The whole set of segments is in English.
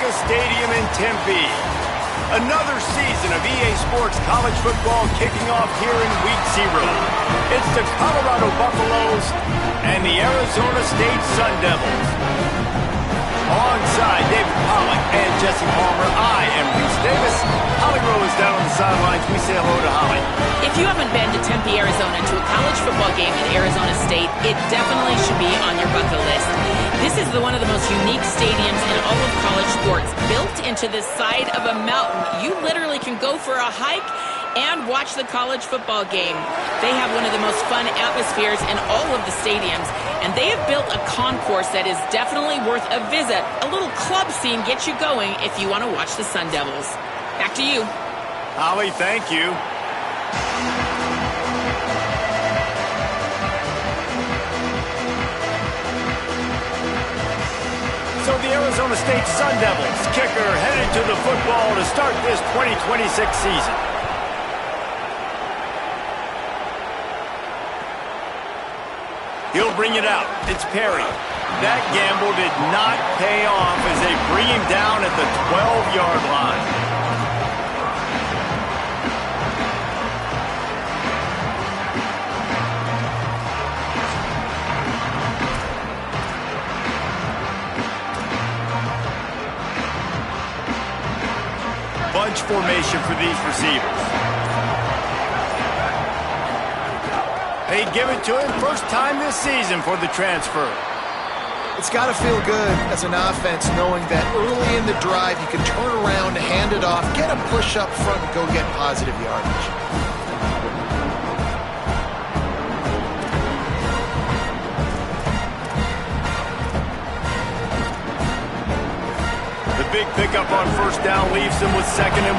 Azteca Stadium in Tempe. Another season of EA Sports college football kicking off here in Week 0. It's the Colorado Buffaloes and the Arizona State Sun Devils. Alongside David Pollack and Jesse Palmer, I am Reese Davis. Holly Rowe is down on the sidelines. We say hello to Holly. If you haven't been to Tempe, Arizona to a college football game at Arizona State, it definitely should be on your bucket list. This is one of the most unique stadiums in all of college sports. Built into the side of a mountain, you literally can go for a hike and watch the college football game. They have one of the most fun atmospheres in all of the stadiums, and they have built a concourse that is definitely worth a visit. A little club scene gets you going if you want to watch the Sun Devils. Back to you. Holly, thank you. So the Arizona State Sun Devils kicker headed to the football to start this 2026 season. He'll bring it out. It's Perry. That gamble did not pay off as they bring him down at the 12-yard line. Bunch formation for these receivers. They give it to him first time this season for the transfer. It's got to feel good as an offense knowing that early in the drive you can turn around, hand it off, get a push up front, and go get positive yardage. The big pickup on first down leaves them with 2nd and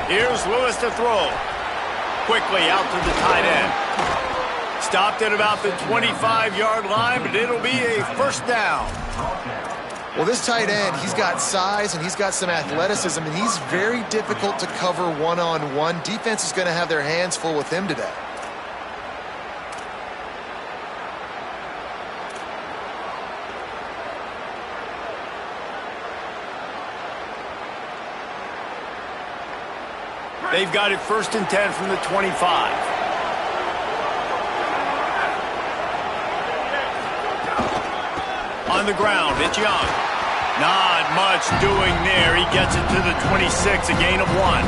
1. Here's Lewis to throw. Quickly out to the tight end. Stopped at about the 25-yard line, but it'll be a first down. Well, this tight end, he's got size and he's got some athleticism, and he's very difficult to cover one-on-one. Defense is going to have their hands full with him today. They've got it 1st and 10 from the 25. On the ground, it's Young. Not much doing there. He gets it to the 26, a gain of 1.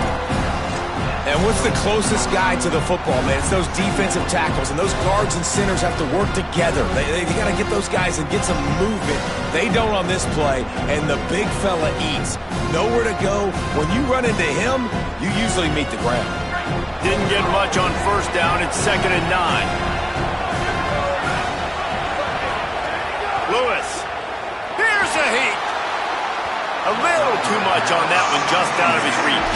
And what's the closest guy to the football, man? It's those defensive tackles, and those guards and centers have to work together. They got to get those guys and get some movement. They don't on this play, and the big fella eats. Nowhere to go. When you run into him, you usually meet the ground. Didn't get much on first down. It's 2nd and 9. Lewis. Here's a heat. A little too much on that one, just out of his reach.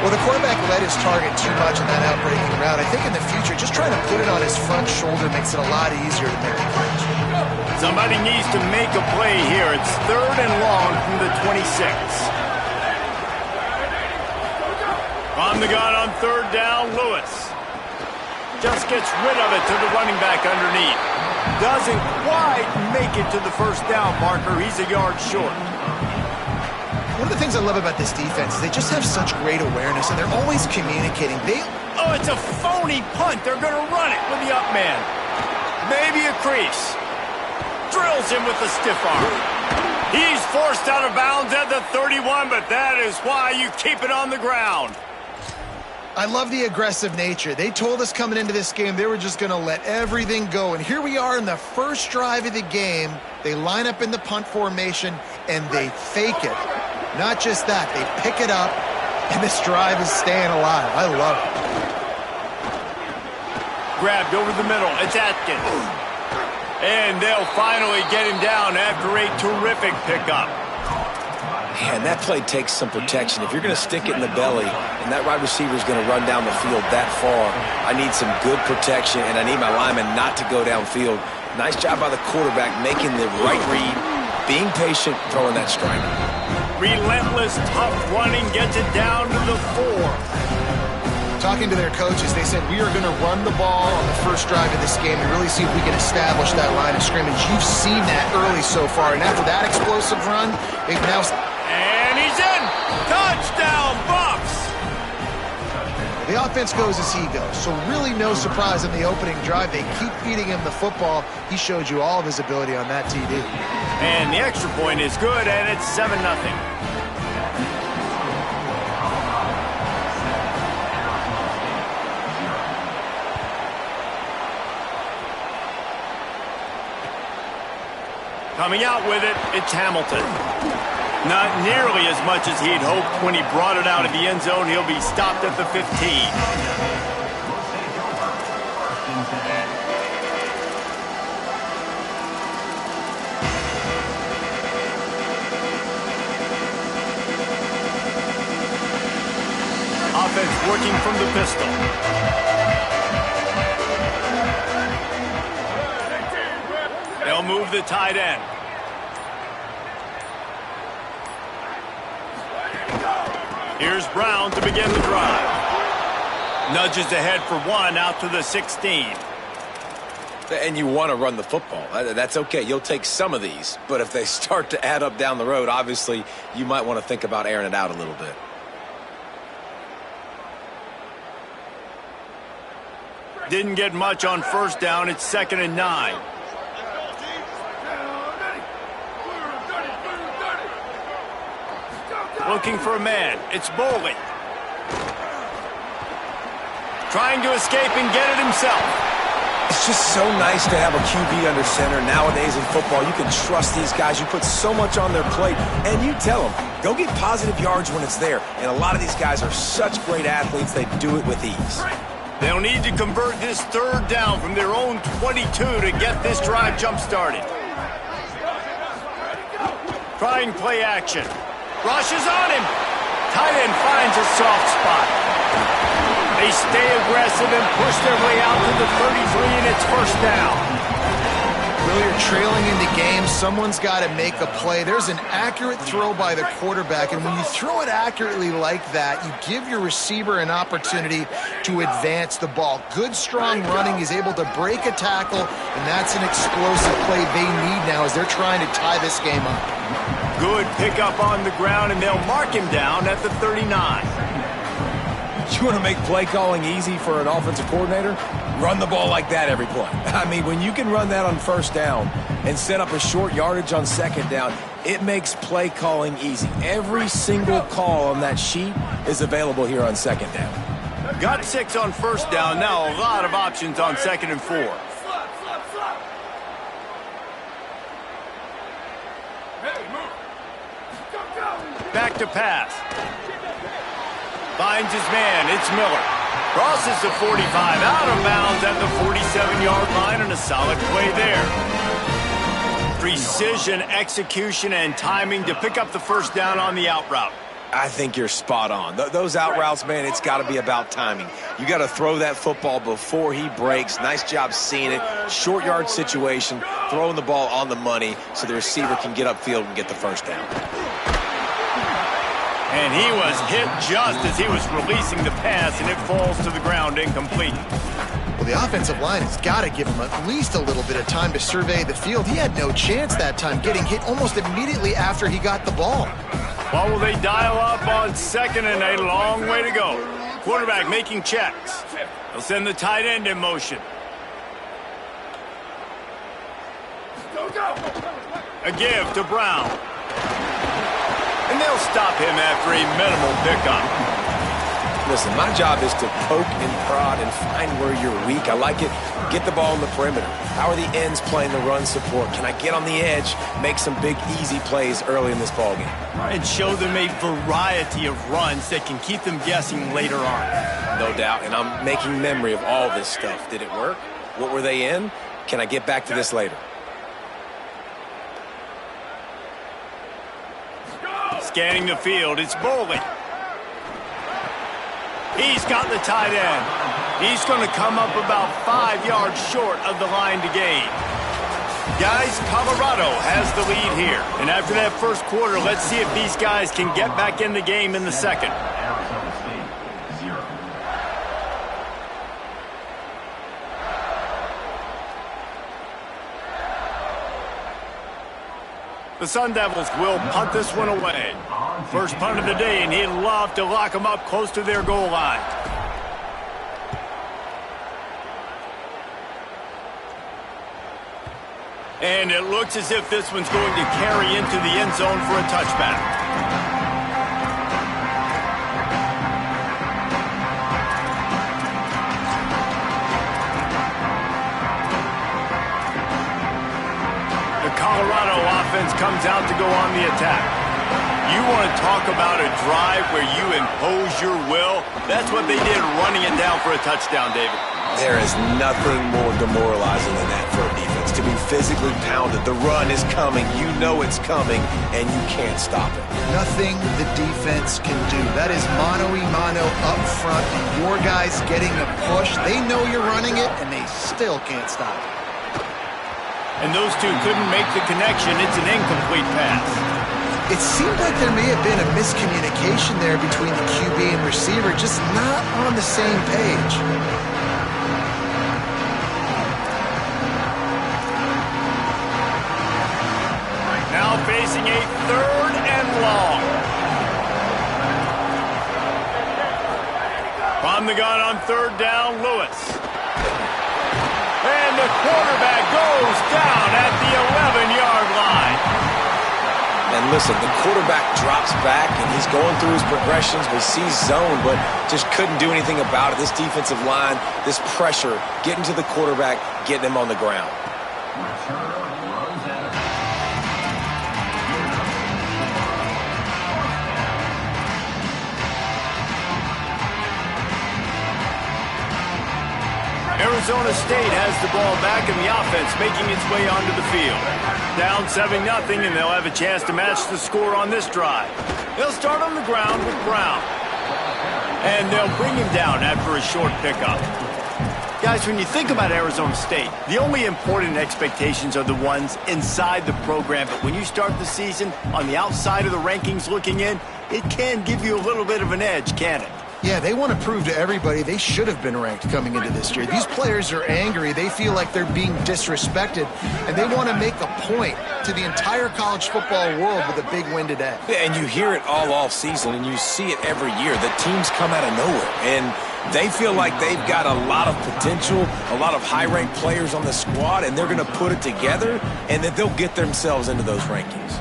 Well, the quarterback led his target too much on that outbreaking route. I think in the future, just trying to put it on his front shoulder makes it a lot easier to make the catch. Somebody needs to make a play here. It's 3rd and long from the 26. On the gun on 3rd down, Lewis. Just gets rid of it to the running back underneath. Doesn't quite make it to the first down marker. He's a yard short. One of the things I love about this defense is they just have such great awareness, and they're always communicating. Oh, it's a phony punt. They're going to run it with the up man. Maybe a crease. Drills him with the stiff arm. He's forced out of bounds at the 31, but that is why you keep it on the ground. I love the aggressive nature. They told us coming into this game they were just going to let everything go. And here we are in the first drive of the game. They line up in the punt formation, and they fake it. Not just that, they pick it up, and this drive is staying alive. I love it. Grabbed over the middle. It's Atkins. And they'll finally get him down after a terrific pickup. Man, that play takes some protection. If you're going to stick it in the belly and that wide receiver is going to run down the field that far, I need some good protection, and I need my lineman not to go downfield. Nice job by the quarterback making the right read, being patient, throwing that strike. Relentless, tough running gets it down to the 4. Talking to their coaches, they said, we are going to run the ball on the first drive of this game and really see if we can establish that line of scrimmage. You've seen that early so far, and after that explosive run, they've now... And he's in! Touchdown, Bucs! The offense goes as he goes, so really no surprise in the opening drive. They keep feeding him the football. He showed you all of his ability on that TD. And the extra point is good, and it's 7-0. Coming out with it, it's Hamilton. Not nearly as much as he'd hoped when he brought it out of the end zone. He'll be stopped at the 15. Offense working from the pistol. They'll move the tight end. Here's Brown to begin the drive. Nudges ahead for one out to the 16. And you want to run the football. That's okay. You'll take some of these. But if they start to add up down the road, obviously, you might want to think about airing it out a little bit. Didn't get much on first down. It's 2nd and 9. Looking for a man. It's Boley. Trying to escape and get it himself. It's just so nice to have a QB under center. Nowadays in football, you can trust these guys. You put so much on their plate, and you tell them, go get positive yards when it's there. And a lot of these guys are such great athletes, they do it with ease. They'll need to convert this 3rd down from their own 22 to get this drive jump-started. Trying play action. Rushes on him. Tight end finds a soft spot. They stay aggressive and push their way out to the 33, and it's 1st down. Really, you're trailing into games. Someone's got to make a play. There's an accurate throw by the quarterback, and when you throw it accurately like that, you give your receiver an opportunity to advance the ball. Good, strong running. He's able to break a tackle, and that's an explosive play they need now as they're trying to tie this game up. Good pickup on the ground, and they'll mark him down at the 39. You want to make play calling easy for an offensive coordinator? Run the ball like that every play. I mean, when you can run that on 1st down and set up a short yardage on 2nd down, it makes play calling easy. Every single call on that sheet is available here on 2nd down. Got 6 on 1st down. Now a lot of options on 2nd and 4. Back to pass. Finds his man. It's Miller. Crosses the 45, out of bounds at the 47-yard line, and a solid play there. Precision, execution, and timing to pick up the 1st down on the out route. I think you're spot on. Those out routes, man, it's got to be about timing. You got to throw that football before he breaks. Nice job seeing it. Short yard situation, throwing the ball on the money so the receiver can get upfield and get the 1st down. And he was hit just as he was releasing the pass, and it falls to the ground incomplete. Well, the offensive line has got to give him at least a little bit of time to survey the field. He had no chance that time, getting hit almost immediately after he got the ball. Well, will they dial up on 2nd and a long way to go? Quarterback making checks. They'll send the tight end in motion. A give to Brown. And they'll stop him after a minimal pickup. Listen, my job is to poke and prod and find where you're weak. I like it. Get the ball on the perimeter. How are the ends playing the run support? Can I get on the edge, make some big, easy plays early in this ballgame? And show them a variety of runs that can keep them guessing later on. No doubt, and I'm making memory of all this stuff. Did it work? What were they in? Can I get back to this later? Scanning the field, it's Boley. He's got the tight end. He's going to come up about 5 yards short of the line to gain. Guys, Colorado has the lead here. And after that 1st quarter, let's see if these guys can get back in the game in the 2nd. The Sun Devils will punt this one away. First punt of the day, and he'd love to lock them up close to their goal line. And it looks as if this one's going to carry into the end zone for a touchback. The Colorado offense comes out to go on the attack. You want to talk about a drive where you impose your will? That's what they did, running it down for a touchdown, David. There is nothing more demoralizing than that for a defense, to be physically pounded. The run is coming, you know it's coming, and you can't stop it. Nothing the defense can do. That is mano-a-mano up front, and your guys getting the push. They know you're running it, and they still can't stop it. And those two couldn't make the connection. It's an incomplete pass. It seemed like there may have been a miscommunication there between the QB and receiver, just not on the same page. Now facing a 3rd and long. From the gun on 3rd down, Lewis. And the quarterback goes down at the 11-yard line. And listen, the quarterback drops back, and he's going through his progressions. We see zone, but just couldn't do anything about it. This defensive line, this pressure, getting to the quarterback, getting him on the ground. Arizona State has the ball back in the offense, making its way onto the field. Down 7-0, and they'll have a chance to match the score on this drive. They'll start on the ground with Brown. And they'll bring him down after a short pickup. Guys, when you think about Arizona State, the only important expectations are the ones inside the program. But when you start the season on the outside of the rankings looking in, it can give you a little bit of an edge, can't it? Yeah, they want to prove to everybody they should have been ranked coming into this year. These players are angry. They feel like they're being disrespected, and they want to make a point to the entire college football world with a big win today. And you hear it all off season, and you see it every year. The teams come out of nowhere, and they feel like they've got a lot of potential, a lot of high-ranked players on the squad, and they're going to put it together, and that they'll get themselves into those rankings.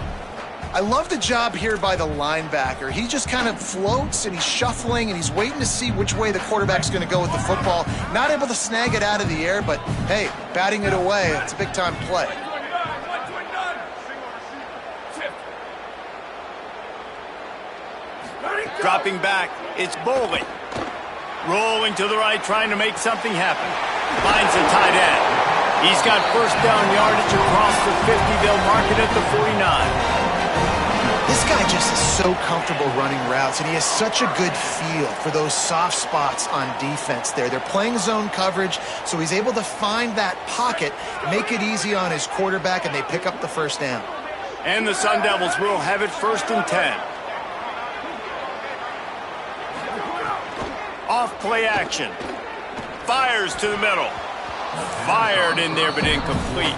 I love the job here by the linebacker. He just kind of floats, and he's shuffling, and he's waiting to see which way the quarterback's going to go with the football. Not able to snag it out of the air, but, hey, batting it away, it's a big-time play. Dropping back, it's Boley. Rolling to the right, trying to make something happen. Finds a tight end. He's got first down yardage across the 50. They'll mark it at the 49. This guy just is so comfortable running routes, and he has such a good feel for those soft spots on defense there. They're playing zone coverage, so he's able to find that pocket, make it easy on his quarterback, and they pick up the first down. And the Sun Devils will have it 1st and 10. Off play action. Fires to the middle. Fired in there, but incomplete.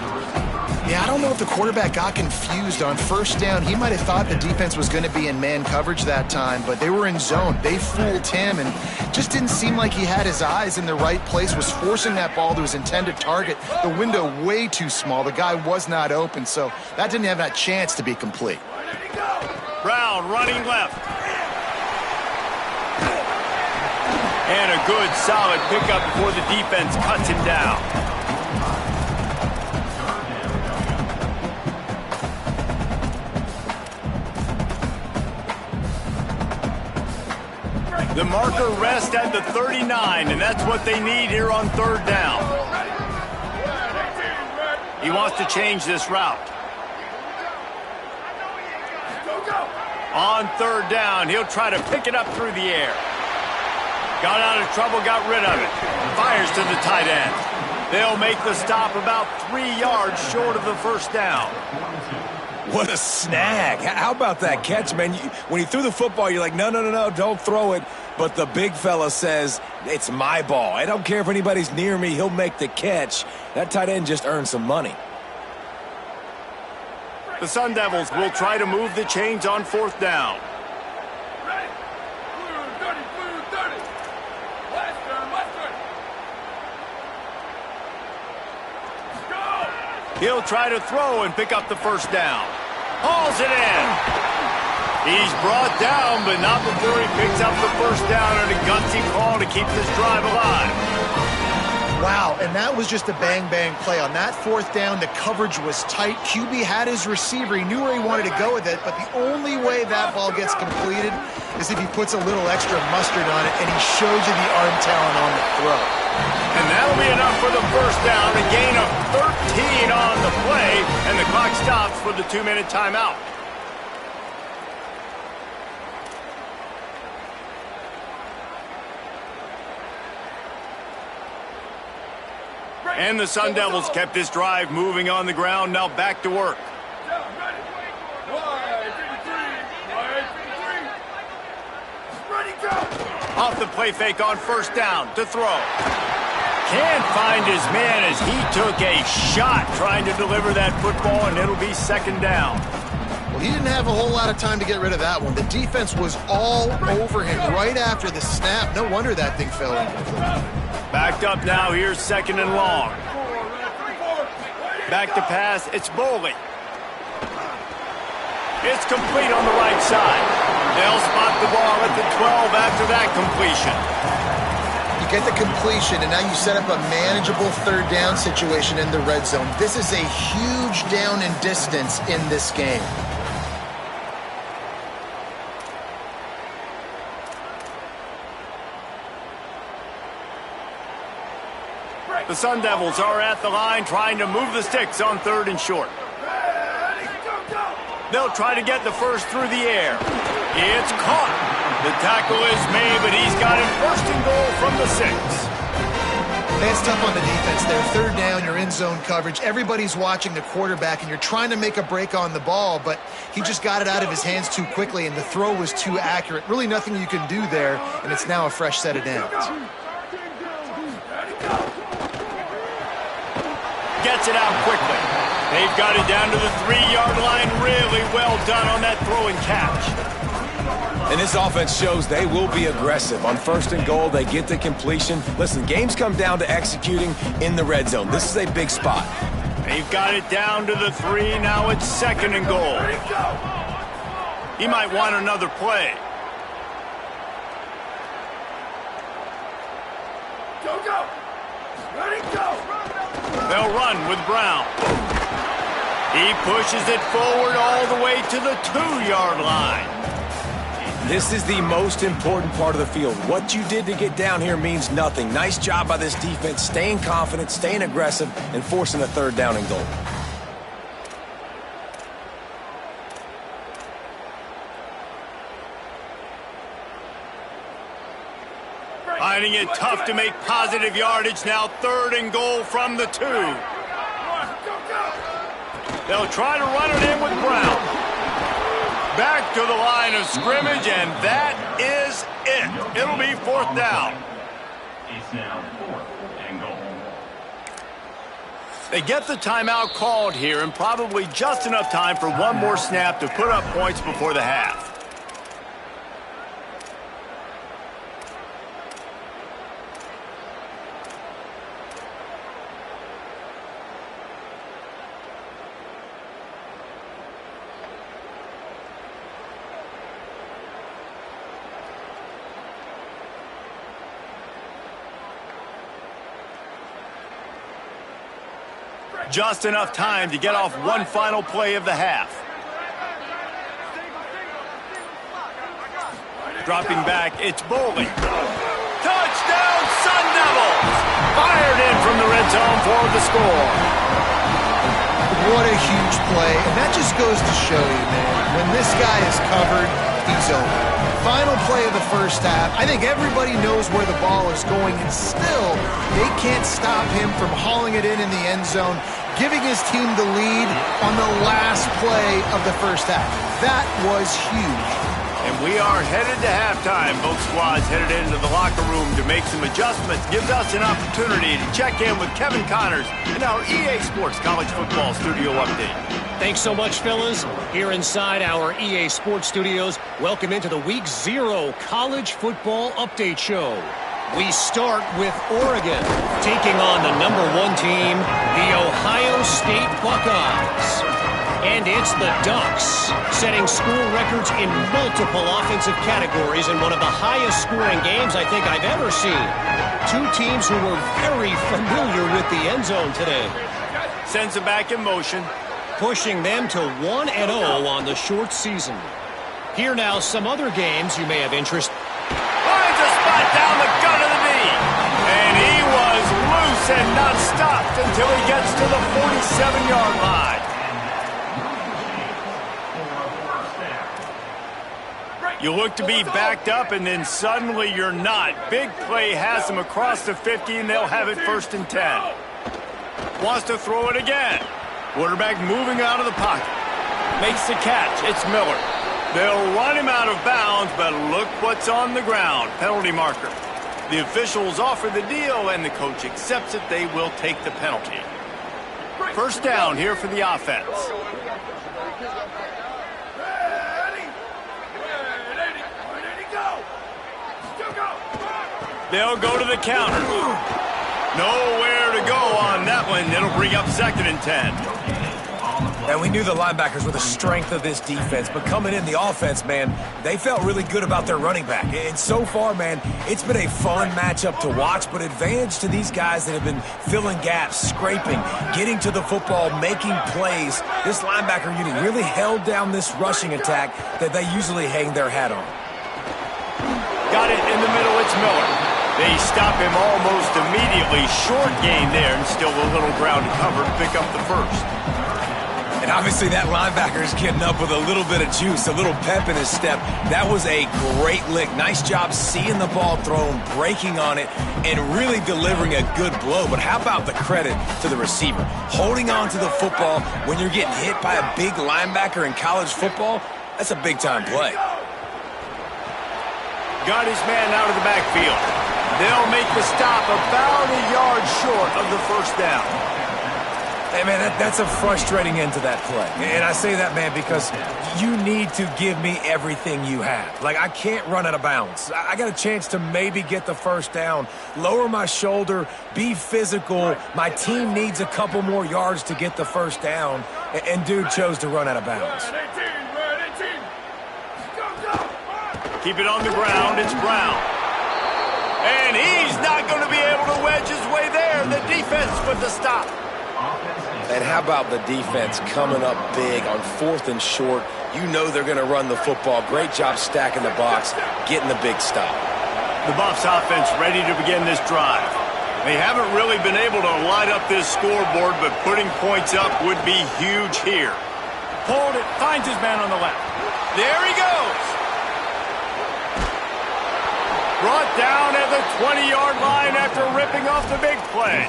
Yeah, I don't know if the quarterback got confused on first down. He might have thought the defense was going to be in man coverage that time, but they were in zone. They fooled him, and just didn't seem like he had his eyes in the right place, was forcing that ball to his intended target. The window way too small. The guy was not open, so that didn't have that chance to be complete. Brown running left. And a good, solid pickup before the defense cuts him down. The marker rests at the 39, and that's what they need here on 3rd down. He wants to change this route. On 3rd down, he'll try to pick it up through the air. Got out of trouble, got rid of it. Fires to the tight end. They'll make the stop about 3 yards short of the first down. What a snag. How about that catch, man? When he threw the football, you're like, no, don't throw it. But the big fella says, it's my ball. I don't care if anybody's near me. He'll make the catch. That tight end just earned some money. The Sun Devils will try to move the chains on 4th down. He'll try to throw and pick up the 1st down. Hauls it in. He's brought down, but not before he picks up the 1st down and a gutsy call to keep this drive alive. Wow, and that was just a bang-bang play. On that 4th down, the coverage was tight. QB had his receiver. He knew where he wanted to go with it, but the only way that ball gets completed is if he puts a little extra mustard on it, and he shows you the arm talent on the throw. And that'll be enough for the 1st down, a gain of 13 on the play, and the clock stops for the 2-minute timeout. And the Sun Devils kept this drive moving on the ground, now back to work. Off the play fake on 1st down to throw. Can't find his man as he took a shot trying to deliver that football, and it'll be 2nd down. Well, he didn't have a whole lot of time to get rid of that one. The defense was all over him right after the snap. No wonder that thing fell incomplete. Backed up now, here's 2nd and long. Back to pass, it's Boley. It's complete on the right side. They'll spot the ball at the 12 after that completion. You get the completion, and now you set up a manageable 3rd down situation in the red zone. This is a huge down in distance in this game. The Sun Devils are at the line trying to move the sticks on 3rd and short. They'll try to get the 1st through the air. It's caught. The tackle is made, but he's got him 1st and goal from the 6. It's tough on the defense there. 3rd down, you're in zone coverage. Everybody's watching the quarterback, and you're trying to make a break on the ball, but he just got it out of his hands too quickly, and the throw was too accurate. Really nothing you can do there, and it's now a fresh set of downs. Gets it out quickly. They've got it down to the 3-yard line. Really well done on that throw and catch. And this offense shows they will be aggressive. On 1st and goal, they get the completion. Listen, games come down to executing in the red zone. This is a big spot. They've got it down to the 3. Now it's 2nd and goal. He might want another play. Go! Ready, go! They'll run with Brown. He pushes it forward all the way to the 2-yard line. This is the most important part of the field. What you did to get down here means nothing. Nice job by this defense, staying confident, staying aggressive, and forcing a 3rd down and goal. Finding it tough to make positive yardage now. 3rd and goal from the 2. They'll try to run it in with Brown. Back to the line of scrimmage, and that is it. It'll be 4th down. It's now 4th and goal. They get the timeout called here, and probably just enough time for one more snap to put up points before the half. Just enough time to get off one final play of the half. Dropping back, it's Boley. Touchdown, Sun Devils! Fired in from the red zone for the score. What a huge play, and that just goes to show you, man, when this guy is covered, he's over. Final play of the 1st half. I think everybody knows where the ball is going, and still, they can't stop him from hauling it in the end zone, giving his team the lead on the last play of the 1st half. That was huge. And we are headed to halftime. Both squads headed into the locker room to make some adjustments. Gives us an opportunity to check in with Kevin Connors in our EA Sports College Football Studio Update. Thanks so much, fellas. Here inside our EA Sports Studios, welcome into the Week 0 College Football Update Show. We start with Oregon, taking on the #1 team, the Ohio State Buckeyes. And it's the Ducks, setting school records in multiple offensive categories in one of the highest scoring games I think I've ever seen. Two teams who were very familiar with the end zone today. Sends it back in motion. Pushing them to 1-0 on the short season. Here now, some other games you may have interest. Finds a spot down the gut of the knee. And he was loose and not stopped until he gets to the 47-yard line. You look to be backed up, and then suddenly you're not. Big play has them across the 50, and they'll have it 1st and 10. Wants to throw it again. Quarterback moving out of the pocket. Makes the catch. It's Miller. They'll run him out of bounds, but look what's on the ground. Penalty marker. The officials offer the deal, and the coach accepts it. They will take the penalty. 1st down here for the offense. They'll go to the counter. Nowhere to go on that one. It'll bring up 2nd and 10. And we knew the linebackers were the strength of this defense, but coming in the offense, man, they felt really good about their running back. And so far, man, it's been a fun matchup to watch, but advantage to these guys that have been filling gaps, scraping, getting to the football, making plays. This linebacker unit really held down this rushing attack that they usually hang their hat on. Got it in the middle. It's Miller. They stop him almost immediately. Short gain there, and still a little ground to cover to pick up the 1st. And obviously that linebacker is getting up with a little bit of juice, a little pep in his step. That was a great lick. Nice job seeing the ball thrown, breaking on it, and really delivering a good blow. But how about the credit to the receiver? Holding on to the football when you're getting hit by a big linebacker in college football, that's a big-time play. Got his man out of the backfield. They'll make the stop about a yard short of the 1st down. Hey, man, that's a frustrating end to that play. And I say that, man, because you need to give me everything you have. Like, I can't run out of bounds. I got a chance to maybe get the 1st down, lower my shoulder, be physical. My team needs a couple more yards to get the 1st down, and dude chose to run out of bounds. Keep it on the ground. It's Brown. And he's not going to be able to wedge his way there. The defense with the stop. And how about the defense coming up big on 4th and short? You know they're going to run the football. Great job stacking the box, getting the big stop. The Buffs offense ready to begin this drive. They haven't really been able to light up this scoreboard, but putting points up would be huge here. Hold it. Finds his man on the left. There he goes. Brought down at the 20-yard line after ripping off the big play.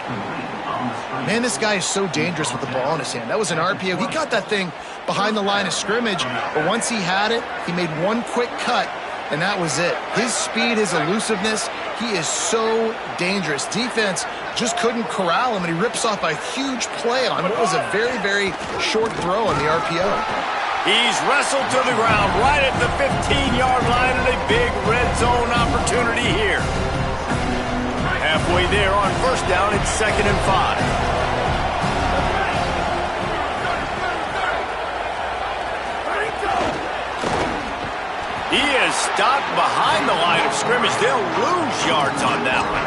Man, this guy is so dangerous with the ball in his hand. That was an RPO. He got that thing behind the line of scrimmage, but once he had it, he made one quick cut, and that was it. His speed, his elusiveness, he is so dangerous. Defense just couldn't corral him, and he rips off a huge play on what was a very, very short throw on the RPO. He's wrestled to the ground right at the 15-yard line, and a big red zone opportunity here. Halfway there on 1st down, it's 2nd and 5. He is stopped behind the line of scrimmage. They'll lose yards on that one.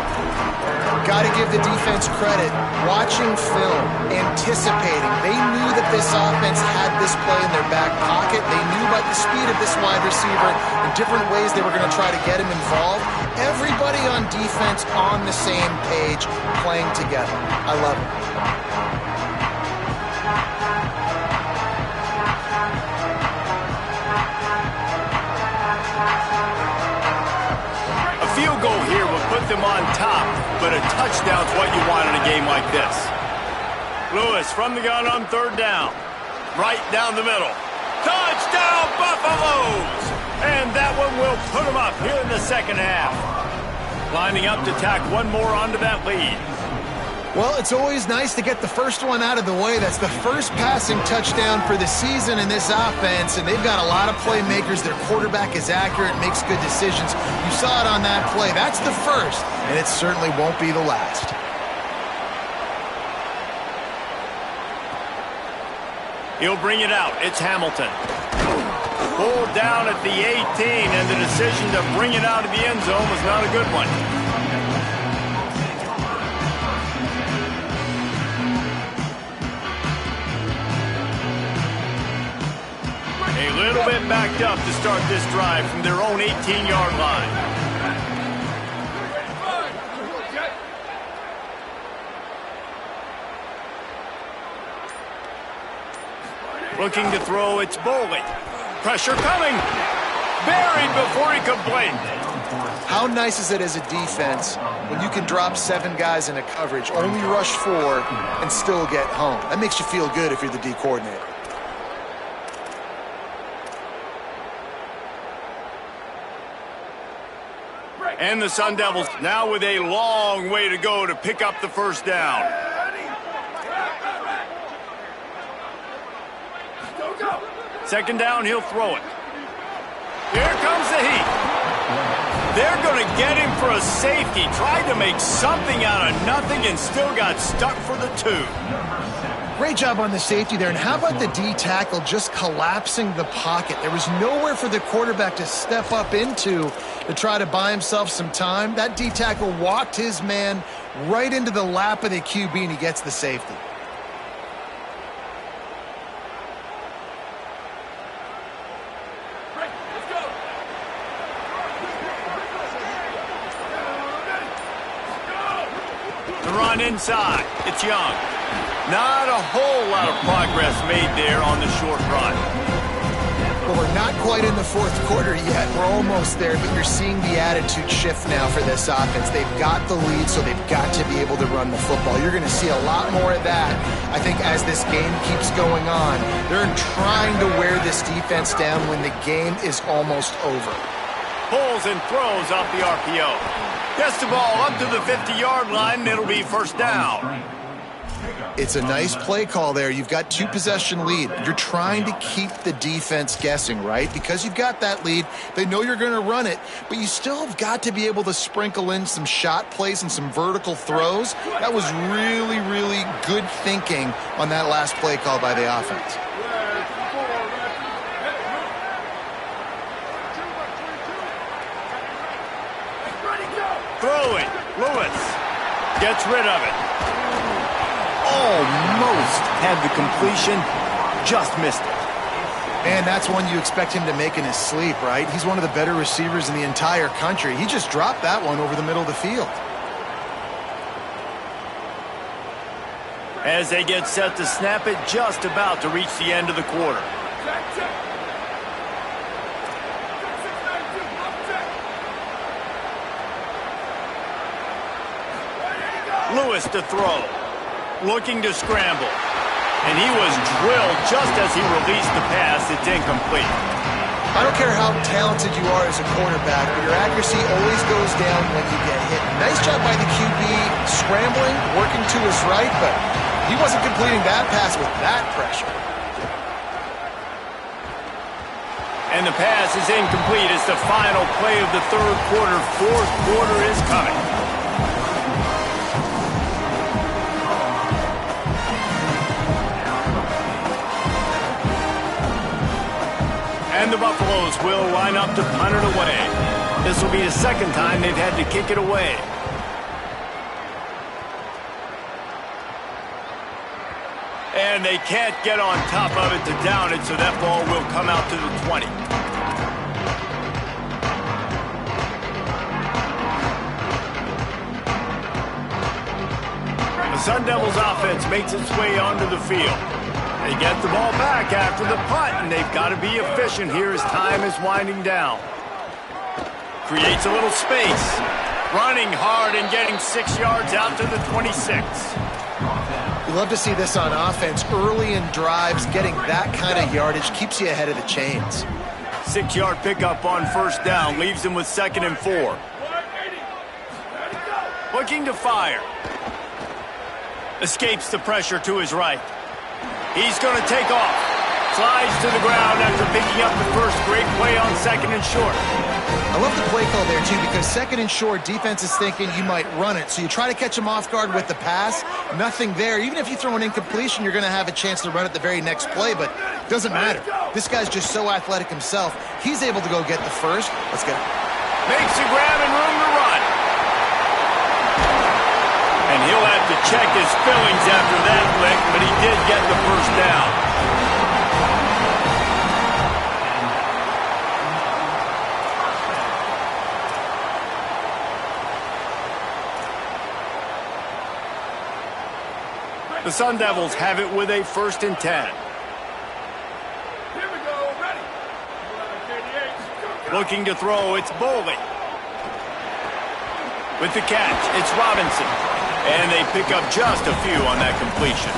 Got to give the defense credit. Watching film, anticipating. They knew that this offense had this play in their back pocket. They knew about the speed of this wide receiver and different ways they were going to try to get him involved. Everybody on defense on the same page, playing together. I love it. A field goal here will put them on top, but a touchdown's what you want in a game like this. Lewis from the gun on 3rd down. Right down the middle. Touchdown, Buffaloes! And that one will put them up here in the 2nd half. Lining up to tack one more onto that lead. Well, it's always nice to get the first one out of the way. That's the first passing touchdown for the season in this offense, and they've got a lot of playmakers. Their quarterback is accurate, makes good decisions. You saw it on that play. That's the first, and it certainly won't be the last. He'll bring it out. It's Hamilton. Pulled down at the 18, and the decision to bring it out of the end zone was not a good one. A little bit backed up to start this drive from their own 18-yard line. Looking to throw, it's Boley. Pressure coming. Buried before he could blink. How nice is it as a defense when you can drop 7 guys in a coverage, only rush 4, and still get home? That makes you feel good if you're the D coordinator. And the Sun Devils now with a long way to go to pick up the first down. Second down, he'll throw it. Here comes the heat. They're going to get him for a safety. Tried to make something out of nothing and still got stuck for the 2. Great job on the safety there. And how about the D tackle just collapsing the pocket? There was nowhere for the quarterback to step up into to try to buy himself some time. That D tackle walked his man right into the lap of the QB, and he gets the safety. The run inside. It's Young. Not a whole lot of progress made there on the short run. Well, we're not quite in the fourth quarter yet. We're almost there, but you're seeing the attitude shift now for this offense. They've got the lead, so they've got to be able to run the football. You're going to see a lot more of that, I think, as this game keeps going on. They're trying to wear this defense down when the game is almost over. Pulls and throws off the RPO. Gets the ball up to the 50-yard line, and it'll be first down. It's a nice play call there. You've got 2-possession lead. You're trying to keep the defense guessing, right? Because you've got that lead, they know you're going to run it, but you still have got to be able to sprinkle in some shot plays and some vertical throws. That was really, really good thinking on that last play call by the offense. Throwing. Lewis gets rid of it. Almost had the completion, just missed it. And that's one you expect him to make in his sleep, right? He's one of the better receivers in the entire country. He just dropped that one over the middle of the field. As they get set to snap it, just about to reach the end of the quarter. Lewis to throw. Looking to scramble. And he was drilled just as he released the pass. It's incomplete. I don't care how talented you are as a quarterback, but your accuracy always goes down when you get hit. Nice job by the QB scrambling, working to his right, but he wasn't completing that pass with that pressure. And the pass is incomplete. It's the final play of the third quarter. Fourth quarter is coming. And the Buffaloes will line up to punt it away. This will be the second time they've had to kick it away. And they can't get on top of it to down it, so that ball will come out to the 20. The Sun Devils offense makes its way onto the field. They get the ball back after the punt, and they've got to be efficient here as time is winding down. Creates a little space. Running hard and getting 6 yards out to the 26. You love to see this on offense. Early in drives, getting that kind of yardage keeps you ahead of the chains. 6-yard pickup on first down. Leaves them with 2nd and 4. Looking to fire. Escapes the pressure to his right. He's going to take off. Slides to the ground after picking up the first. Great play on 2nd and short. I love the play call there, too, because 2nd and short, defense is thinking you might run it. So you try to catch him off guard with the pass. Nothing there. Even if you throw an incompletion, you're going to have a chance to run it the very next play, but it doesn't matter. This guy's just so athletic himself. He's able to go get the first. Let's go. Makes a grab and room to run. And he'll have to check his feelings after that lick, but he did get the first down. The Sun Devils have it with a 1st and 10. Here we go, ready. Looking to throw, it's Boley. With the catch, it's Robinson. And they pick up just a few on that completion.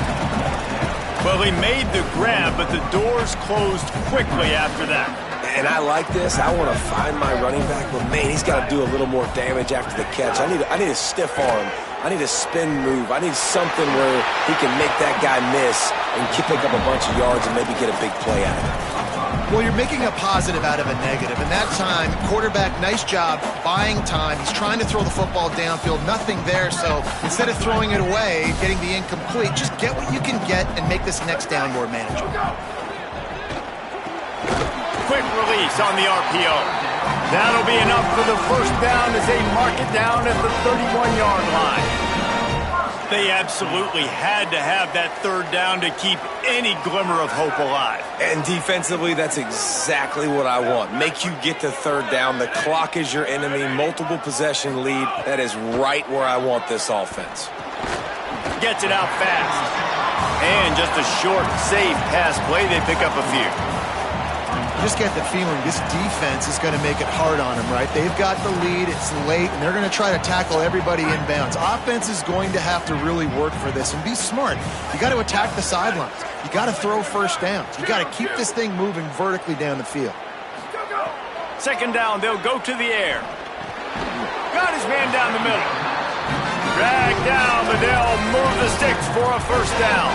Well, he made the grab, but the doors closed quickly after that. And I like this. I want to find my running back, but man, he's got to do a little more damage after the catch. I need a stiff arm. I need a spin move. I need something where he can make that guy miss and pick up a bunch of yards and maybe get a big play out of it. Well, you're making a positive out of a negative. And that time, quarterback, nice job buying time. He's trying to throw the football downfield. Nothing there. So instead of throwing it away, getting the incomplete, just get what you can get and make this next down more manageable. Quick release on the RPO. That'll be enough for the first down as they mark it down at the 31-yard line. They absolutely had to have that 3rd down to keep any glimmer of hope alive. And defensively, that's exactly what I want. Make you get to 3rd down. The clock is your enemy. Multiple possession lead. That is right where I want this offense. Gets it out fast. And just a short, safe pass play. They pick up a few. You just get the feeling this defense is going to make it hard on them, right? They've got the lead, it's late, and they're going to try to tackle everybody inbounds. Offense is going to have to really work for this and be smart. You got to attack the sidelines. You got to throw first downs. You got to keep this thing moving vertically down the field. 2nd down, they'll go to the air. Got his man down the middle. Drag down, but they'll move the sticks for a first down.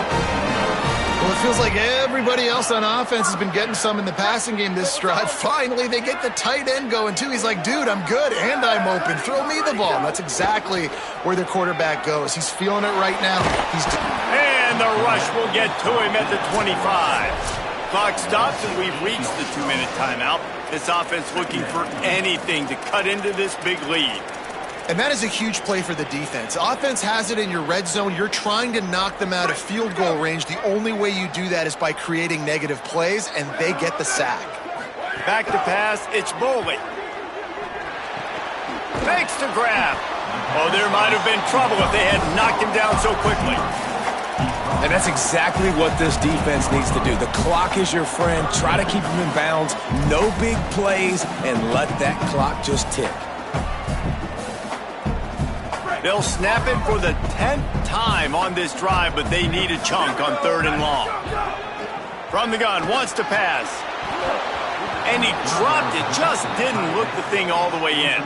Well, it feels like everybody else on offense has been getting some in the passing game this drive. Finally, they get the tight end going, too. He's like, dude, I'm good, and I'm open. Throw me the ball. And that's exactly where their quarterback goes. He's feeling it right now. And the rush will get to him at the 25. Clock stops, and we've reached the 2-minute timeout. This offense looking for anything to cut into this big lead. And that is a huge play for the defense. Offense has it in your red zone. You're trying to knock them out of field goal range. The only way you do that is by creating negative plays, and they get the sack. Back to pass, it's Boley. Fakes to grab. Oh, there might have been trouble if they had knocked him down so quickly. And that's exactly what this defense needs to do. The clock is your friend. Try to keep him in bounds. No big plays, and let that clock just tick. They'll snap it for the 10th time on this drive, but they need a chunk on 3rd and long. From the gun, wants to pass. And he dropped it, just didn't look the thing all the way in.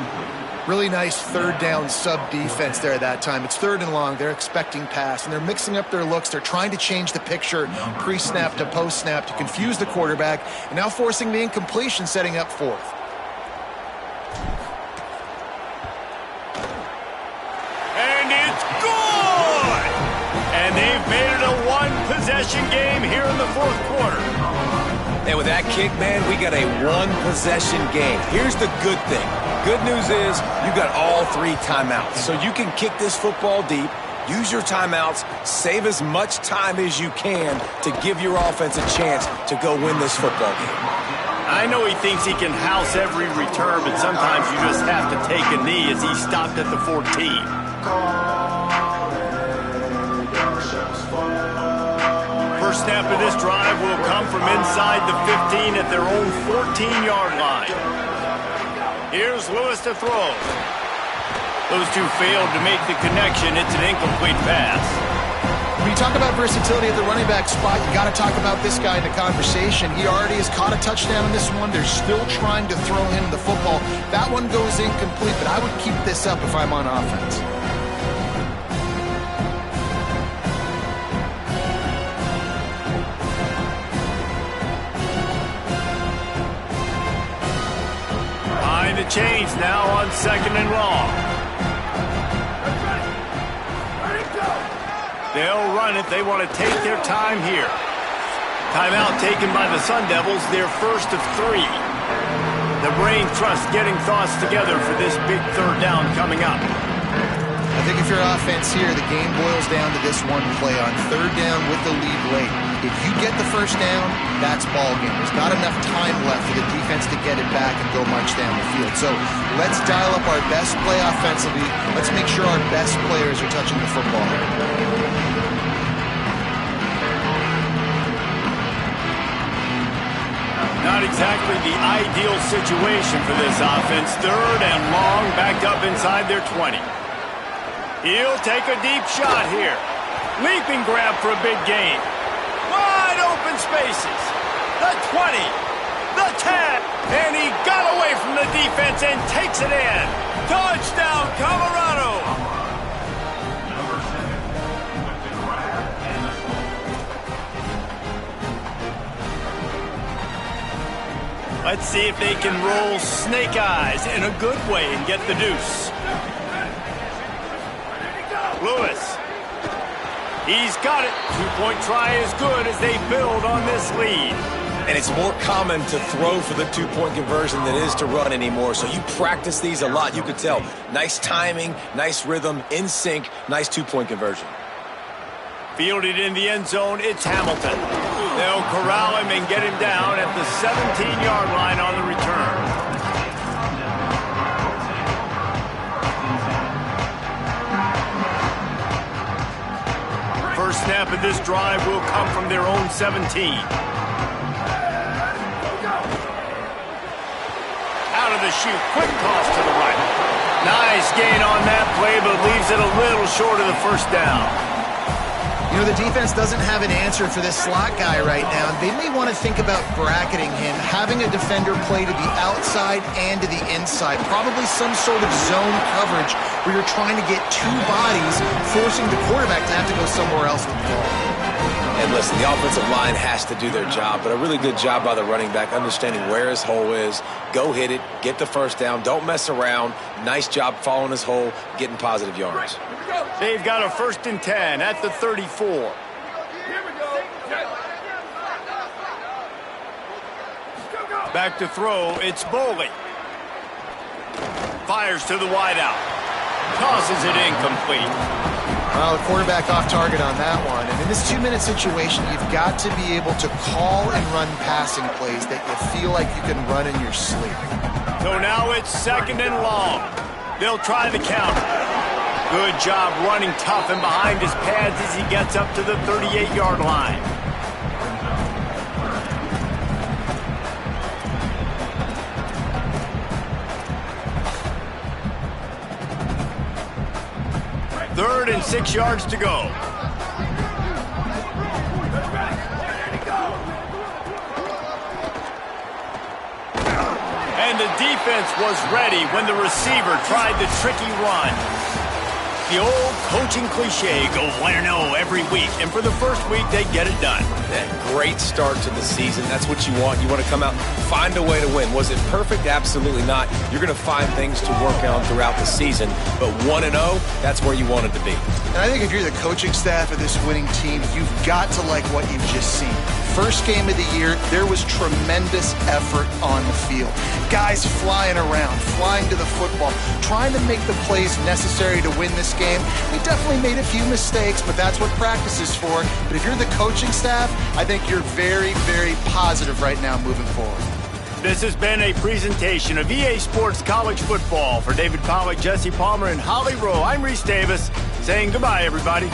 Really nice 3rd down sub-defense there that time. It's 3rd and long. They're expecting pass, and they're mixing up their looks. They're trying to change the picture pre-snap to post-snap to confuse the quarterback, and now forcing the incompletion, setting up 4th. And they've made it a one-possession game here in the 4th quarter. And with that kick, man, we got a one-possession game. Here's the good thing. Good news is you got all 3 timeouts. So you can kick this football deep, use your timeouts, save as much time as you can to give your offense a chance to go win this football game. I know he thinks he can house every return, but sometimes you just have to take a knee as he stopped at the 14. First snap of this drive will come from inside the 15 at their own 14-yard line. Here's Lewis to throw. Those two failed to make the connection. It's an incomplete pass. When you talk about versatility at the running back spot, you got to talk about this guy in the conversation. He already has caught a touchdown in this one. They're still trying to throw him the football. That one goes incomplete, but I would keep this up if I'm on offense. the chains now on 2nd and long. They'll run it. They want to take their time here. Timeout taken by the Sun Devils, their first of 3. The brain trust getting thoughts together for this big 3rd down coming up. I think if you're offense here, the game boils down to this one play on 3rd down with the lead late. If you get the 1st down, that's ball game. There's not enough time left for the defense to get it back and go march down the field. So let's dial up our best play offensively. Let's make sure our best players are touching the football. Not exactly the ideal situation for this offense. 3rd and long, backed up inside their 20. He'll take a deep shot here. Leaping grab for a big gain. Wide open spaces. The 20, the 10, and he got away from the defense and takes it in. Touchdown, Colorado. Let's see if they can roll snake eyes in a good way and get the deuce. Lewis. He's got it. 2-point try is good as they build on this lead. And it's more common to throw for the 2-point conversion than it is to run anymore. So you practice these a lot. You could tell. Nice timing, nice rhythm, in sync, nice 2-point conversion. Fielded in the end zone, it's Hamilton. They'll corral him and get him down at the 17-yard line on the return. First snap of this drive will come from their own 17. Out of the chute, quick toss to the right. Nice gain on that play, but leaves it a little short of the 1st down. You know, the defense doesn't have an answer for this slot guy right now. They may want to think about bracketing him, having a defender play to the outside and to the inside. Probably some sort of zone coverage where you're trying to get 2 bodies, forcing the quarterback to have to go somewhere else with the ball. And listen, the offensive line has to do their job, but a really good job by the running back, understanding where his hole is. Go hit it, get the 1st down, don't mess around. Nice job following his hole, getting positive yards. They've got a 1st and 10 at the 34. Here we go. Back to throw, it's Boley. Fires to the wideout. Tosses it incomplete. Well, the quarterback off target on that one. And in this 2-minute situation, you've got to be able to call and run passing plays that you feel like you can run in your sleep. So now it's 2nd and long. They'll try the counter. Good job running tough and behind his pads as he gets up to the 38-yard line. Third and 6 yards to go. And the defense was ready when the receiver tried the tricky run. The old coaching cliche, go win or no every week. And for the first week, they get it done. That great start to the season. That's what you want. You want to come out, find a way to win. Was it perfect? Absolutely not. You're going to find things to work on throughout the season. But 1-0, that's where you want it to be. And I think if you're the coaching staff of this winning team, you've got to like what you've just seen. First game of the year, there was tremendous effort on the field. Guys flying around, flying to the football, trying to make the plays necessary to win this game. We definitely made a few mistakes, but that's what practice is for. But if you're the coaching staff, I think you're very, very positive right now moving forward. This has been a presentation of EA Sports College Football. For David Pollack, Jesse Palmer, and Holly Rowe, I'm Reese Davis saying goodbye, everybody.